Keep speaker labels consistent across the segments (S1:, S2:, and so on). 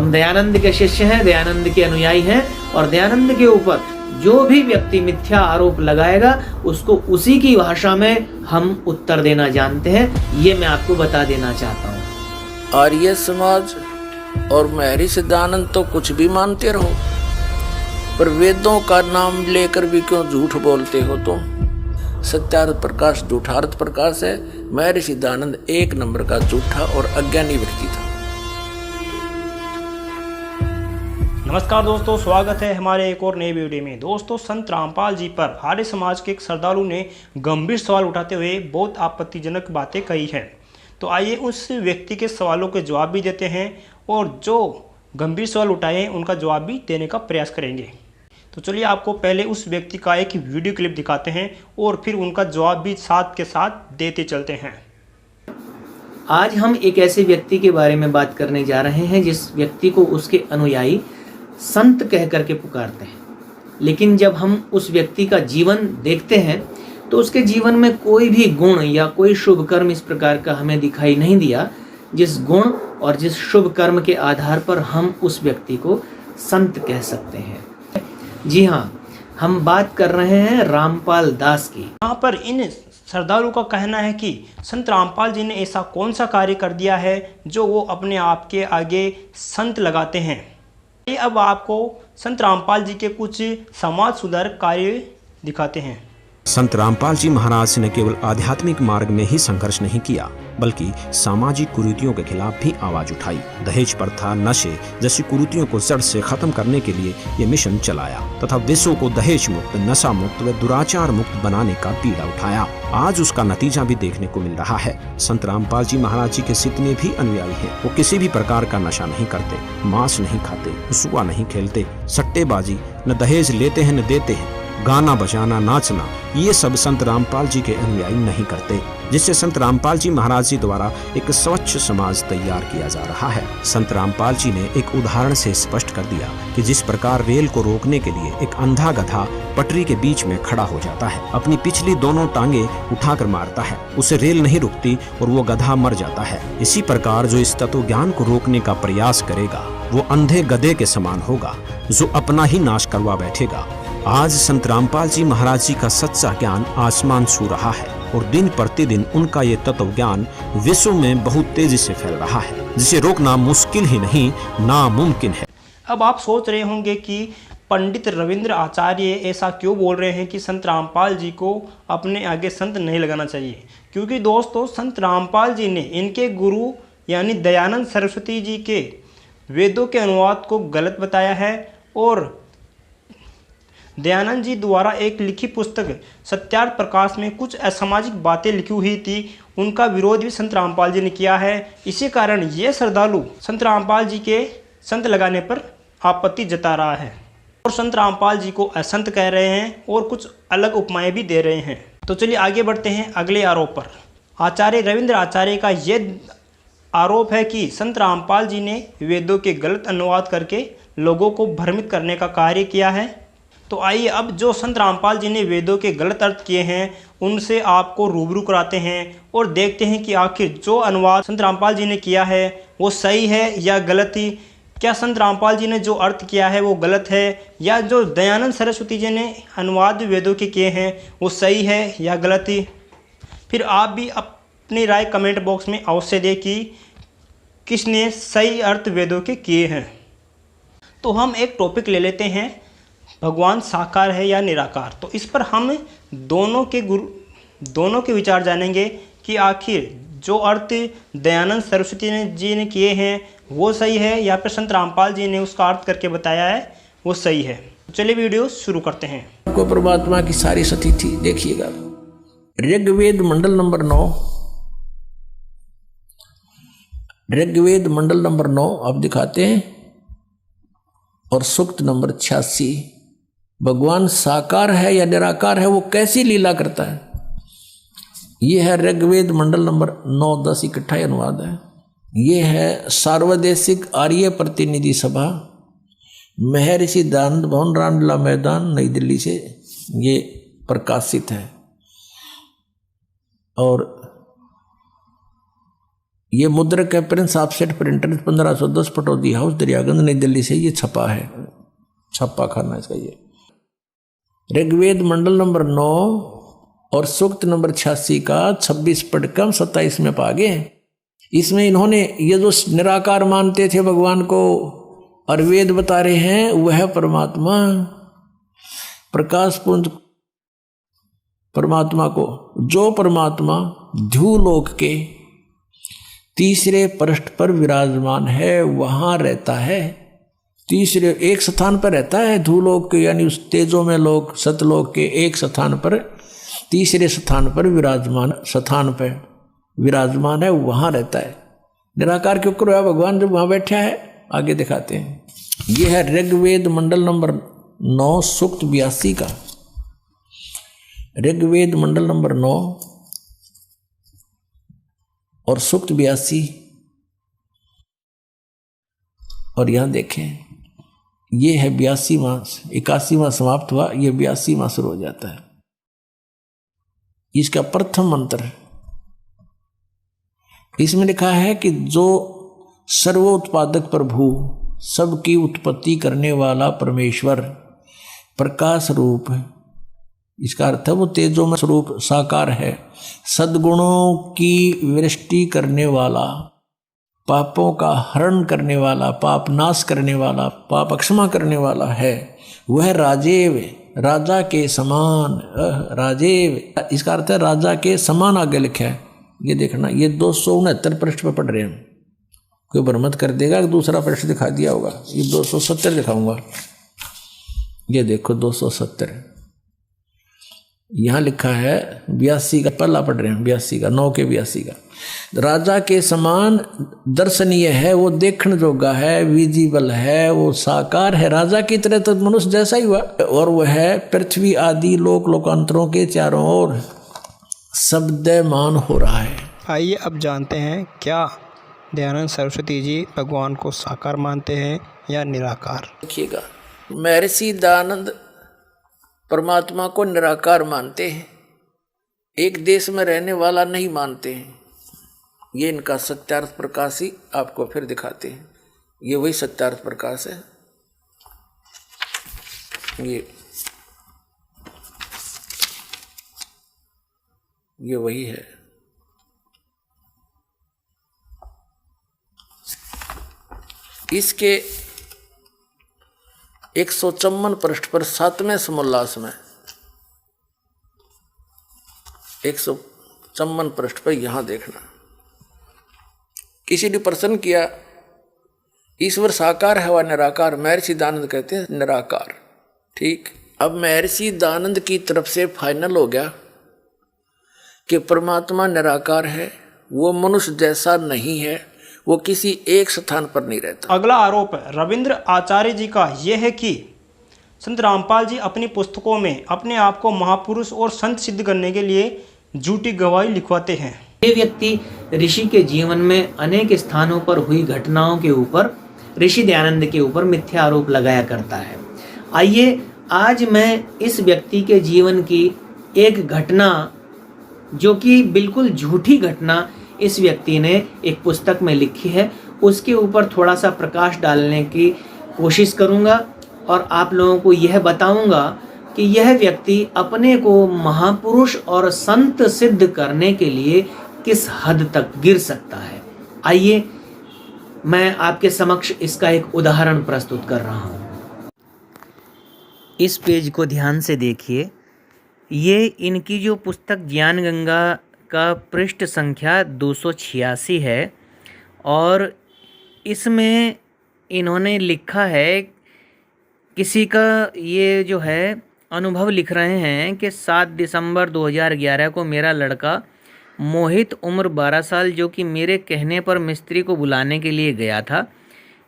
S1: हम दयानंद के शिष्य हैं, दयानंद के अनुयायी हैं और दयानंद के ऊपर जो भी व्यक्ति मिथ्या आरोप लगाएगा उसको उसी की भाषा में हम उत्तर देना जानते हैं। ये मैं आपको बता देना चाहता हूँ।
S2: आर्य समाज और महर्षि सिद्धानंद तो कुछ भी मानते रहो, पर वेदों का नाम लेकर भी क्यों झूठ बोलते हो तुम? सत्यार्थ प्रकाश झूठार्थ प्रकाश है। महर्षि सिद्धानंद एक नंबर का झूठा और अज्ञानी व्यक्ति था।
S3: नमस्कार दोस्तों, स्वागत है हमारे एक और नए वीडियो में। दोस्तों, संत रामपाल जी पर आर्य समाज के एक श्रद्धालु ने गंभीर सवाल उठाते हुए बहुत आपत्तिजनक बातें कही हैं। तो आइए उस व्यक्ति के सवालों के जवाब भी देते हैं और जो गंभीर सवाल उठाए उनका जवाब भी देने का प्रयास करेंगे। तो चलिए आपको पहले उस व्यक्ति का एक वीडियो क्लिप दिखाते हैं और फिर उनका जवाब भी साथ के साथ देते चलते हैं।
S1: आज हम एक ऐसे व्यक्ति के बारे में बात करने जा रहे हैं जिस व्यक्ति को उसके अनुयायी संत कह करके पुकारते हैं, लेकिन जब हम उस व्यक्ति का जीवन देखते हैं तो उसके जीवन में कोई भी गुण या कोई शुभ कर्म इस प्रकार का हमें दिखाई नहीं दिया जिस गुण और जिस शुभ कर्म के आधार पर हम उस व्यक्ति को संत कह सकते हैं। जी हाँ, हम बात कर रहे हैं रामपाल दास की।
S3: यहाँ पर इन श्रद्धालु का कहना है कि संत रामपाल जी ने ऐसा कौन सा कार्य कर दिया है जो वो अपने आप के आगे संत लगाते हैं। अब आपको संत रामपाल जी के कुछ समाज सुधार कार्य दिखाते हैं।
S4: संत रामपाल जी महाराज ने केवल आध्यात्मिक मार्ग में ही संघर्ष नहीं किया, बल्कि सामाजिक कुरीतियों के खिलाफ भी आवाज उठाई। दहेज प्रथा, नशे जैसी कुरीतियों को जड़ से खत्म करने के लिए ये मिशन चलाया तथा विश्व को दहेज मुक्त, नशा मुक्त व दुराचार मुक्त बनाने का बीड़ा उठाया। आज उसका नतीजा भी देखने को मिल रहा है। संत रामपाल जी महाराज जी के जितने भी अनुयायी हैं, वो किसी भी प्रकार का नशा नहीं करते, मांस नहीं खाते, जुआ नहीं खेलते, सट्टेबाजी न दहेज लेते हैं न देते हैं, गाना बजाना, नाचना, ये सब संत रामपाल जी के अनुयायी नहीं करते, जिससे संत रामपाल जी महाराज जी द्वारा एक स्वच्छ समाज तैयार किया जा रहा है। संत रामपाल जी ने एक उदाहरण से स्पष्ट कर दिया कि जिस प्रकार रेल को रोकने के लिए एक अंधा गधा पटरी के बीच में खड़ा हो जाता है, अपनी पिछली दोनों टांगे उठाकर मारता है, उसे रेल नहीं रुकती और वो गधा मर जाता है। इसी प्रकार जो इस तत्व ज्ञान को रोकने का प्रयास करेगा वो अंधे गधे के समान होगा जो अपना ही नाश करवा बैठेगा। आज संत रामपाल जी महाराज जी का सच्चा ज्ञान आसमान छू रहा है और दिन प्रतिदिन उनका ये तत्व ज्ञान विश्व में बहुत तेजी से फैल रहा है, जिसे रोकना मुश्किल ही नहीं नामुमकिन है।
S3: अब आप सोच रहे होंगे कि पंडित रविंद्र आचार्य ऐसा क्यों बोल रहे हैं कि संत रामपाल जी को अपने आगे संत नहीं लगाना चाहिए। क्योंकि दोस्तों, संत रामपाल जी ने इनके गुरु यानी दयानंद सरस्वती जी के वेदों के अनुवाद को गलत बताया है और दयानंद जी द्वारा एक लिखी पुस्तक सत्यार्थ प्रकाश में कुछ असामाजिक बातें लिखी हुई थी, उनका विरोध भी संत रामपाल जी ने किया है। इसी कारण ये श्रद्धालु संत रामपाल जी के संत लगाने पर आपत्ति जता रहा है और संत रामपाल जी को असंत कह रहे हैं और कुछ अलग उपमाएं भी दे रहे हैं। तो चलिए आगे बढ़ते हैं अगले आरोप पर। आचार्य रविंद्र आचार्य का ये आरोप है कि संत रामपाल जी ने वेदों के गलत अनुवाद करके लोगों को भ्रमित करने का कार्य किया है। तो आइए अब जो संत रामपाल जी ने वेदों के गलत अर्थ किए हैं उनसे आपको रूबरू कराते हैं और देखते हैं कि आखिर जो अनुवाद संत रामपाल जी ने किया है वो सही है या गलत ही। क्या संत रामपाल जी ने जो अर्थ किया है वो गलत है या जो दयानंद सरस्वती जी ने अनुवाद वेदों के किए हैं वो सही है या गलत ही। फिर आप भी अपनी राय कमेंट बॉक्स में अवश्य दें कि किसने सही अर्थ वेदों के किए हैं। तो हम एक टॉपिक ले लेते हैं, भगवान साकार है या निराकार। तो इस पर हम दोनों के विचार जानेंगे कि आखिर जो अर्थ दयानंद सरस्वती जी ने किए हैं वो सही है या फिर संत रामपाल जी ने उसका अर्थ करके बताया है वो सही है। तो चलिए वीडियो शुरू करते हैं।
S2: आपको परमात्मा की सारी स्थिति देखिएगा। ऋग्वेद मंडल नंबर 9, ऋग्वेद मंडल नंबर 9 आप दिखाते हैं और सूक्त नंबर 86, भगवान साकार है या निराकार है, वो कैसी लीला करता है। ये है ऋग्वेद मंडल नंबर 9-10 इकट्ठा अनुवाद है। ये है सार्वदेशिक आर्य प्रतिनिधि सभा, महर्षि दयानंद भवन, रामलीला मैदान, नई दिल्ली से ये प्रकाशित है। और ये मुद्रक है Prince offset printer 1510 Pataudi house Daryaganj नई दिल्ली से ये छपा है, छप्पा खाना इसका। ये ऋग्वेद मंडल नंबर 9 और सूक्त नंबर 86 का 26 पढ़कर 27 में पा गए। इसमें इन्होंने ये जो निराकार मानते थे भगवान को और वेद बता रहे हैं वह परमात्मा प्रकाश पुंज परमात्मा को, जो परमात्मा ध्रुवलोक के तीसरे पृष्ठ पर विराजमान है वहां रहता है। तीसरे एक स्थान पर रहता है ध्रुवलोक के, यानी उस तेजो में लोक सतलोक के एक स्थान पर, तीसरे स्थान पर विराजमान है, वहां रहता है। निराकार क्यों करो है भगवान जब वहां बैठा है? आगे दिखाते हैं। यह है ऋग्वेद मंडल नंबर 9 सूक्त 82 का। ऋग्वेद मंडल नंबर 9 और सूक्त 82। और यहां देखें ये है 82वां, 81वां समाप्त हुआ, ये 82वां शुरू हो जाता है। इसका प्रथम मंत्र इसमें लिखा है कि जो सर्वोत्पादक प्रभु, सबकी उत्पत्ति करने वाला परमेश्वर, प्रकाश रूप है। इसका अर्थ है वो तेजोमय स्वरूप साकार है, सद्गुणों की वृष्टि करने वाला, पापों का हरण करने वाला, पाप नाश करने वाला, पाप क्षमा करने वाला है। वह राजेव, राजा के समान, राजेव इसका अर्थ है राजा के समान आगे लिखा है। ये देखना, ये 269 पृष्ठ पर पढ़ रहे हैं। कोई भ्रमत कर देगा कि दूसरा पृष्ठ दिखा दिया होगा। ये 270 दिखाऊंगा। ये देखो 270 यहाँ लिखा है। 82 का पहला पढ़ रहे हैं, 82 का 9 के 82 का। राजा के समान दर्शनीय है, वो देखने जोगा है, विजिबल है, वो साकार है। राजा की तरह तो मनुष्य जैसा ही हुआ। और वह है पृथ्वी आदि लोक लोकांतरों के चारों ओर शब्दमान हो रहा है।
S3: आइए अब जानते हैं क्या दयानंद सरस्वती जी भगवान को साकार मानते हैं या निराकार।
S2: देखिएगा, महर्षि दयानंद परमात्मा को निराकार मानते हैं, एक देश में रहने वाला नहीं मानते हैं। ये इनका सत्यार्थ प्रकाश ही आपको फिर दिखाते हैं। ये वही सत्यार्थ प्रकाश है। ये वही है। इसके 154 पृष्ठ पर 7वें समोल्लास में 154 पृष्ठ पर यहां देखना, किसी ने प्रश्न किया ईश्वर साकार है व निराकार? महर्षि दयानंद कहते हैं निराकार। ठीक, अब महर्षि दयानंद की तरफ से फाइनल हो गया कि परमात्मा निराकार है, वो मनुष्य जैसा नहीं है, वो किसी एक स्थान पर नहीं रहता।
S3: अगला आरोप रविंद्र आचार्य जी का यह है कि संत रामपाल जी अपनी पुस्तकों में अपने आप को महापुरुष और संत सिद्ध करने के लिए झूठी गवाही लिखवाते हैं।
S1: ये व्यक्ति ऋषि के जीवन में अनेक स्थानों पर हुई घटनाओं के ऊपर ऋषि दयानंद के ऊपर मिथ्या आरोप लगाया करता है। आइए आज मैं इस व्यक्ति के जीवन की एक घटना, जो कि बिल्कुल झूठी घटना इस व्यक्ति ने एक पुस्तक में लिखी है, उसके ऊपर थोड़ा सा प्रकाश डालने की कोशिश करूंगा और आप लोगों को यह बताऊंगा कि यह व्यक्ति अपने को महापुरुष और संत सिद्ध करने के लिए किस हद तक गिर सकता है। आइए मैं आपके समक्ष इसका एक उदाहरण प्रस्तुत कर रहा हूं। इस पेज को ध्यान से देखिए। ये इनकी जो पुस्तक ज्ञान गंगा का पृष्ठ संख्या 286 है और इसमें इन्होंने लिखा है, किसी का ये जो है अनुभव लिख रहे हैं कि 7 दिसंबर 2011 को मेरा लड़का मोहित उम्र 12 साल, जो कि मेरे कहने पर मिस्त्री को बुलाने के लिए गया था।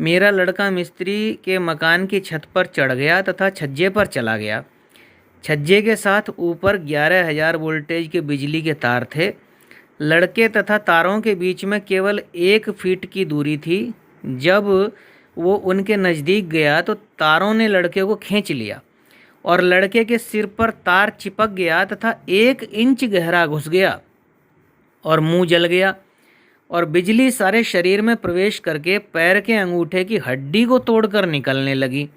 S1: मेरा लड़का मिस्त्री के मकान की छत पर चढ़ गया तथा छज्जे पर चला गया। छज्जे के साथ ऊपर 11,000 वोल्टेज के बिजली के तार थे। लड़के तथा तारों के बीच में केवल 1 फीट की दूरी थी। जब वो उनके नज़दीक गया तो तारों ने लड़के को खींच लिया और लड़के के सिर पर तार चिपक गया तथा 1 इंच गहरा घुस गया और मुंह जल गया। और बिजली सारे शरीर में प्रवेश करके पैर के अंगूठे की हड्डी को तोड़कर निकलने लगी।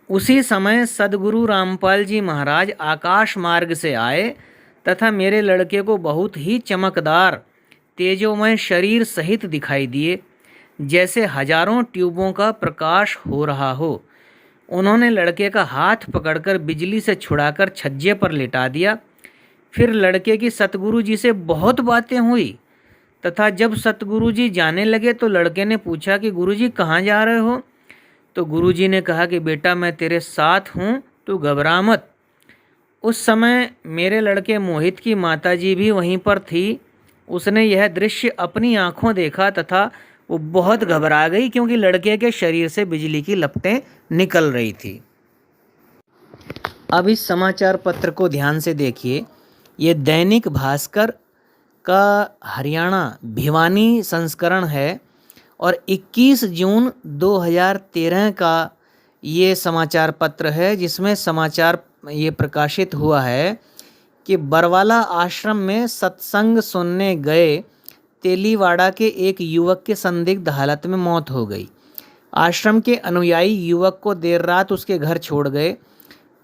S1: उसी समय सद्गुरु रामपाल जी महाराज आकाश मार्ग से आए तथा मेरे लड़के को बहुत ही चमकदार तेजोमय शरीर सहित दिखाई दिए, जैसे हजारों ट्यूबों का प्रकाश हो रहा हो। उन्होंने लड़के का हाथ पकड़कर बिजली से छुड़ाकर छज्जे पर लिटा दिया। फिर लड़के की सतगुरु जी से बहुत बातें हुई तथा जब सतगुरु जी जाने लगे तो लड़के ने पूछा कि गुरुजी कहाँ जा रहे हो? तो गुरुजी ने कहा कि बेटा मैं तेरे साथ हूँ, तू घबरा मत। उस समय मेरे लड़के मोहित की माताजी भी वहीं पर थी। उसने यह दृश्य अपनी आंखों देखा तथा वो बहुत घबरा गई क्योंकि लड़के के शरीर से बिजली की लपटें निकल रही थी। अब इस समाचार पत्र को ध्यान से देखिए। ये दैनिक भास्कर का हरियाणा भिवानी संस्करण है और 21 जून 2013 का ये समाचार पत्र है, जिसमें समाचार ये प्रकाशित हुआ है कि बरवाला आश्रम में सत्संग सुनने गए तेलीवाड़ा के एक युवक के संदिग्ध हालत में मौत हो गई। आश्रम के अनुयायी युवक को देर रात उसके घर छोड़ गए।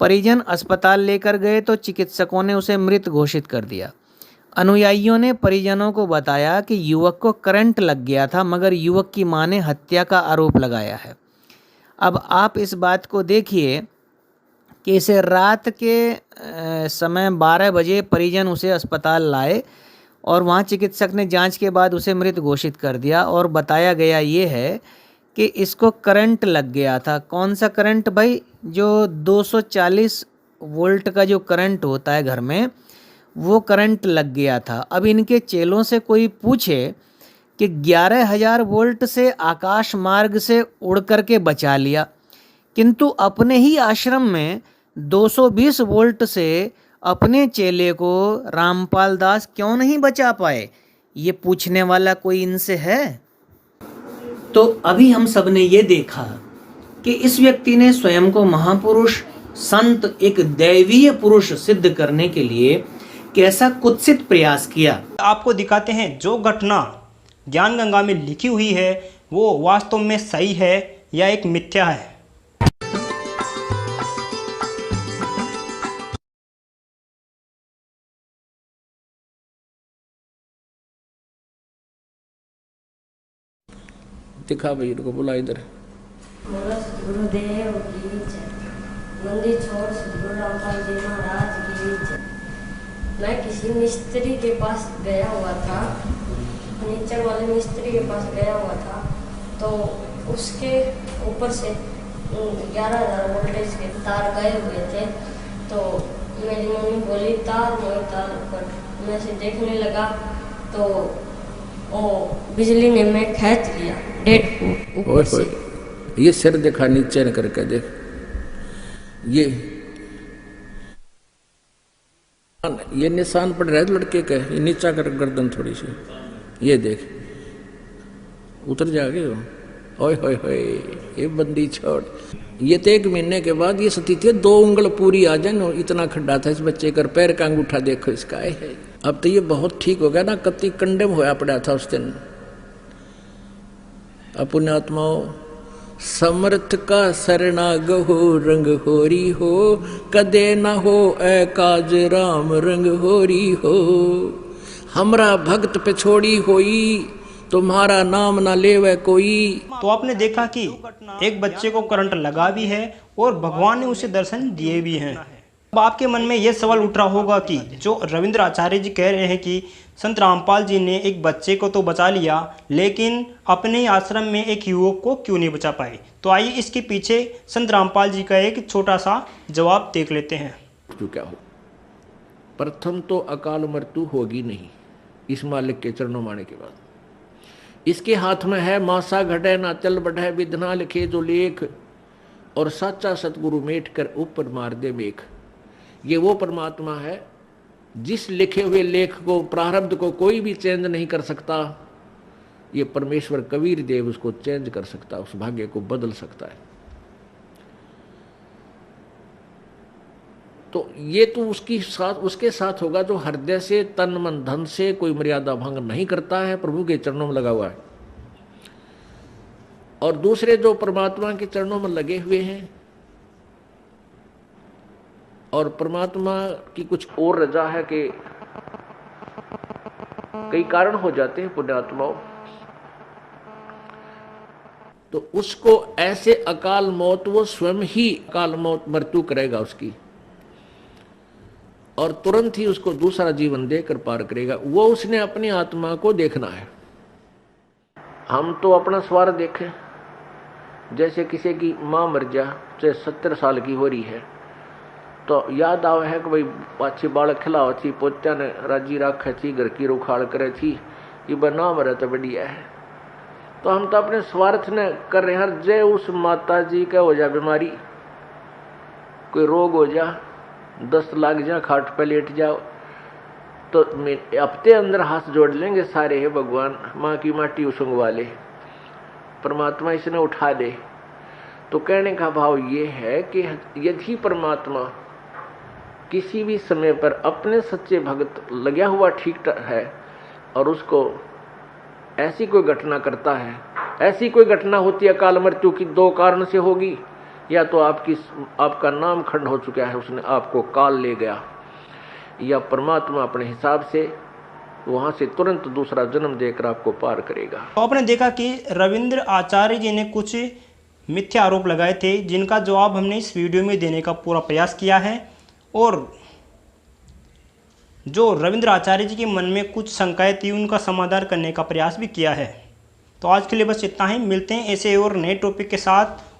S1: परिजन अस्पताल लेकर गए तो चिकित्सकों ने उसे मृत घोषित कर दिया। अनुयायियों ने परिजनों को बताया कि युवक को करंट लग गया था, मगर युवक की मां ने हत्या का आरोप लगाया है। अब आप इस बात को देखिए कि इसे रात के समय 12 बजे परिजन उसे अस्पताल लाए और वहाँ चिकित्सक ने जांच के बाद उसे मृत घोषित कर दिया और बताया गया ये है कि इसको करंट लग गया था। कौन सा करंट भाई? जो 240 वोल्ट का जो करंट होता है घर में, वो करंट लग गया था। अब इनके चेलों से कोई पूछे कि 11,000 वोल्ट से आकाश मार्ग से उड़ करके बचा लिया, किंतु अपने ही आश्रम में 220 वोल्ट से अपने चेले को रामपाल दास क्यों नहीं बचा पाए? ये पूछने वाला कोई इनसे है? तो अभी हम सब ने ये देखा कि इस व्यक्ति ने स्वयं को महापुरुष, संत, एक दैवीय पुरुष सिद्ध करने के लिए कैसा कुत्सित प्रयास किया।
S3: आपको दिखाते हैं जो घटना ज्ञान गंगा में लिखी हुई है वो वास्तव में सही है या एक मिथ्या है।
S2: दिखा भाई, इनको बुला इधर।
S5: गुरुदेव की जय। मंदिर छोड़ सतगुरु रामपाल जी महाराज की जय। मैं किसी मिस्त्री के पास गया हुआ था, फर्नीचर वाले मिस्त्री के पास गया हुआ था, तो उसके ऊपर से 11,000 वोल्टेज के तार गए हुए थे। तो मेरी मम्मी बोली तार मोई तार ऊपर। मैं से देखने लगा तो ओ बिजली ने मैं खींच लिया 1.5 फुट ऊपर से।
S2: ये सिर देखा, नीचे न करके देख। ये निशान पड़ रहा है लड़के के, ये नीचा कर गर्दन थोड़ी सी, ये देख उतर जाओगे हो। ओए होए होए, ये बंदी छोड़। ये तो 1 महीने के बाद ये स्थिति है, 2 उंगल पूरी आ जाए। इतना खड्डा था इस बच्चे का, पैर का अंगूठा देखो इसका है। अब तो ये बहुत ठीक हो गया ना, कति कंडेम होया पड़ा था उस दिन। अपने आत्माओं समर्थ का शरणाग हो, रंग होरी हो, कदे ना हो ए काज राम रंग होरी हो। हमरा भक्त पे छोड़ी होई, तुम्हारा नाम ना लेवे कोई।
S3: तो आपने देखा कि एक बच्चे को करंट लगा भी है और भगवान ने उसे दर्शन दिए भी हैं। अब आपके मन में यह सवाल उठ रहा होगा कि जो रविंद्र आचार्य जी कह रहे हैं कि संत रामपाल जी ने एक बच्चे को तो बचा लिया, लेकिन अपने आश्रम में एक युवक को क्यों नहीं बचा पाए? तो आइए इसके पीछे संत रामपाल जी का एक छोटा सा जवाब देख लेते हैं।
S2: तो क्या हो, प्रथम तो अकाल मृत्यु होगी नहीं इस मालिक के चरणों माने के बाद। इसके हाथ में है मासा घटे ना चल बढ़े, विधना लिखे जो लेख, और साचा सतगुरु मेट कर ऊपर मार दे मेघ। ये वो परमात्मा है जिस लिखे हुए लेख को, प्रारब्ध को कोई भी चेंज नहीं कर सकता। ये परमेश्वर कबीर देव उसको चेंज कर सकता, उस भाग्य को बदल सकता है। तो ये तो उसके साथ होगा जो हृदय से, तन मन धन से कोई मर्यादा भंग नहीं करता है, प्रभु के चरणों में लगा हुआ है। और दूसरे जो परमात्मा के चरणों में लगे हुए हैं और परमात्मा की कुछ और रजा है कि कई कारण हो जाते हैं पुण्यात्माओं, तो उसको ऐसे अकाल मौत, वो स्वयं ही अकाल मौत मृत्यु करेगा उसकी, और तुरंत ही उसको दूसरा जीवन देकर पार करेगा। वो उसने अपनी आत्मा को देखना है। हम तो अपना स्वार्थ देखें, जैसे किसी की माँ मर जा, चाहे 70 साल की हो रही है, तो याद आवे है कि भाई पाछी बालक खिलाओ थी, पोत्या ने राजी रखे थी, घर की रुखाड़ करे थी, ये बना मरे तो बढ़िया है। तो हम तो अपने स्वार्थ ने कर रहे हैं। जय उस माता जी का हो जा बीमारी, कोई रोग हो जा, 10 लाख जा, खाट पे लेट जाओ, तो हफ्ते अंदर हाथ जोड़ लेंगे सारे, है भगवान माँ की माटी उसंगवा ले, परमात्मा इसने उठा दे। तो कहने का भाव ये है कि यदि परमात्मा किसी भी समय पर अपने सच्चे भक्त लगा हुआ ठीक है और उसको ऐसी कोई घटना करता है, ऐसी कोई घटना होती है अकाल मृत्यु की, 2 कारण से होगी, या तो आपका नाम खंड हो चुका है, उसने आपको काल ले गया, या परमात्मा अपने हिसाब से वहां से तुरंत दूसरा जन्म देकर आपको पार करेगा।
S3: तो आपने देखा कि रविंद्र आचार्य जी ने कुछ मिथ्या आरोप लगाए थे, जिनका जवाब हमने इस वीडियो में देने का पूरा प्रयास किया है, और जो रविंद्र आचार्य जी के मन में कुछ शंकाएं थी उनका समाधान करने का प्रयास भी किया है। तो आज के लिए बस इतना ही, मिलते हैं ऐसे और नए टॉपिक के साथ।